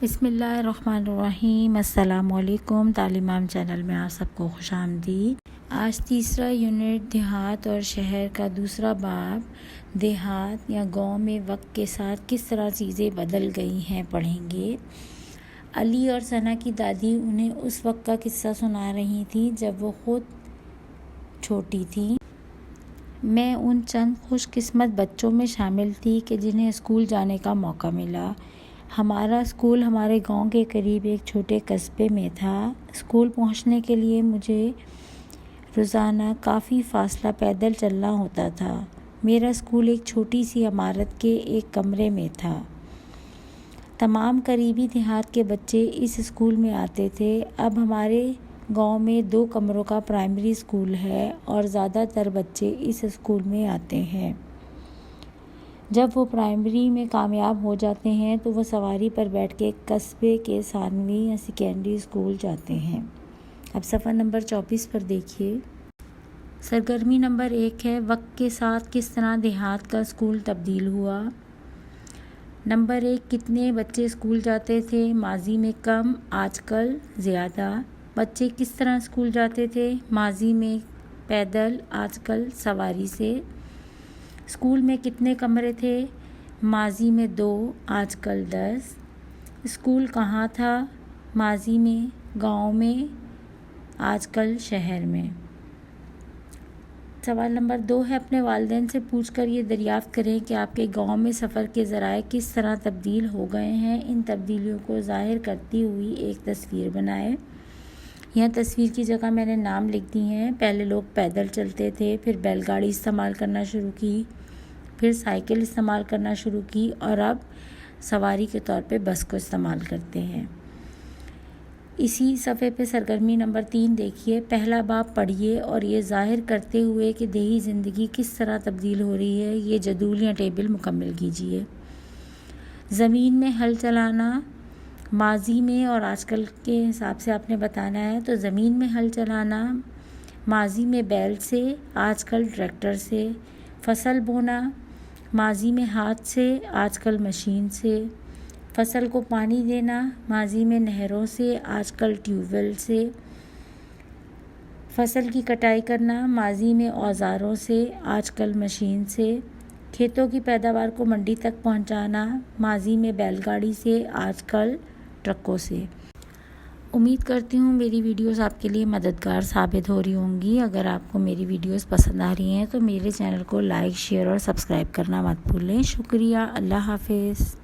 بسم اللہ الرحمن الرحیم۔ السلام علیکم۔ تعلیم عام چینل میں آپ سب کو خوش آمدید۔ آج تیسرا یونٹ دیہات اور شہر کا دوسرا باب دیہات یا گاؤں میں وقت کے ساتھ کس طرح چیزیں بدل گئی ہیں پڑھیں گے۔ علی اور ثنا کی دادی انہیں اس وقت کا قصہ سنا رہی تھی جب وہ خود چھوٹی تھی۔ میں ان چند خوش قسمت بچوں میں شامل تھی کہ جنہیں اسکول جانے کا موقع ملا۔ ہمارا اسکول ہمارے گاؤں کے قریب ایک چھوٹے قصبے میں تھا۔ اسکول پہنچنے کے لیے مجھے روزانہ کافی فاصلہ پیدل چلنا ہوتا تھا۔ میرا اسکول ایک چھوٹی سی عمارت کے ایک کمرے میں تھا۔ تمام قریبی دیہات کے بچے اس اسکول میں آتے تھے۔ اب ہمارے گاؤں میں 2 کمروں کا پرائمری اسکول ہے اور زیادہ تر بچے اس اسکول میں آتے ہیں۔ جب وہ پرائمری میں کامیاب ہو جاتے ہیں تو وہ سواری پر بیٹھ کے قصبے کے ثانوی یا سیکنڈری اسکول جاتے ہیں۔ اب صفحہ نمبر 24 پر دیکھیے۔ سرگرمی نمبر 1 ہے وقت کے ساتھ کس طرح دیہات کا اسکول تبدیل ہوا۔ نمبر 1، کتنے بچے اسکول جاتے تھے؟ ماضی میں کم، آج کل زیادہ۔ بچے کس طرح اسکول جاتے تھے؟ ماضی میں پیدل، آج کل سواری سے۔ اسکول میں کتنے کمرے تھے؟ ماضی میں 2، آج کل 10۔ اسکول کہاں تھا؟ ماضی میں گاؤں میں، آج کل شہر میں۔ سوال نمبر 2 ہے اپنے والدین سے پوچھ کر یہ دریافت کریں کہ آپ کے گاؤں میں سفر کے ذرائع کس طرح تبدیل ہو گئے ہیں۔ ان تبدیلیوں کو ظاہر کرتی ہوئی ایک تصویر بنائیں۔ یہاں تصویر کی جگہ میں نے نام لکھ دی ہیں۔ پہلے لوگ پیدل چلتے تھے، پھر بیل گاڑی استعمال کرنا شروع کی، پھر سائیکل استعمال کرنا شروع کی اور اب سواری کے طور پہ بس کو استعمال کرتے ہیں۔ اسی صفحے پہ سرگرمی نمبر 3 دیکھیے۔ پہلا باب پڑھیے اور یہ ظاہر کرتے ہوئے کہ دیہی زندگی کس طرح تبدیل ہو رہی ہے یہ جدول یا ٹیبل مکمل کیجیے۔ زمین میں ہل چلانا ماضی میں اور آج کل کے حساب سے آپ نے بتانا ہے۔ تو زمین میں ہل چلانا ماضی میں بیل سے، آج کل ٹریکٹر سے۔ فصل بونا ماضی میں ہاتھ سے، آج کل مشین سے۔ فصل کو پانی دینا ماضی میں نہروں سے، آج کل ٹیوب ویل سے۔ فصل کی کٹائی کرنا ماضی میں اوزاروں سے، آج کل مشین سے۔ کھیتوں کی پیداوار کو منڈی تک پہنچانا ماضی میں بیل گاڑی سے، آج کل ٹرکوں سے۔ امید کرتی ہوں میری ویڈیوز آپ کے لیے مددگار ثابت ہو رہی ہوں گی۔ اگر آپ کو میری ویڈیوز پسند آ رہی ہیں تو میرے چینل کو لائک، شیئر اور سبسکرائب کرنا مت بھولیں۔ شکریہ۔ اللہ حافظ۔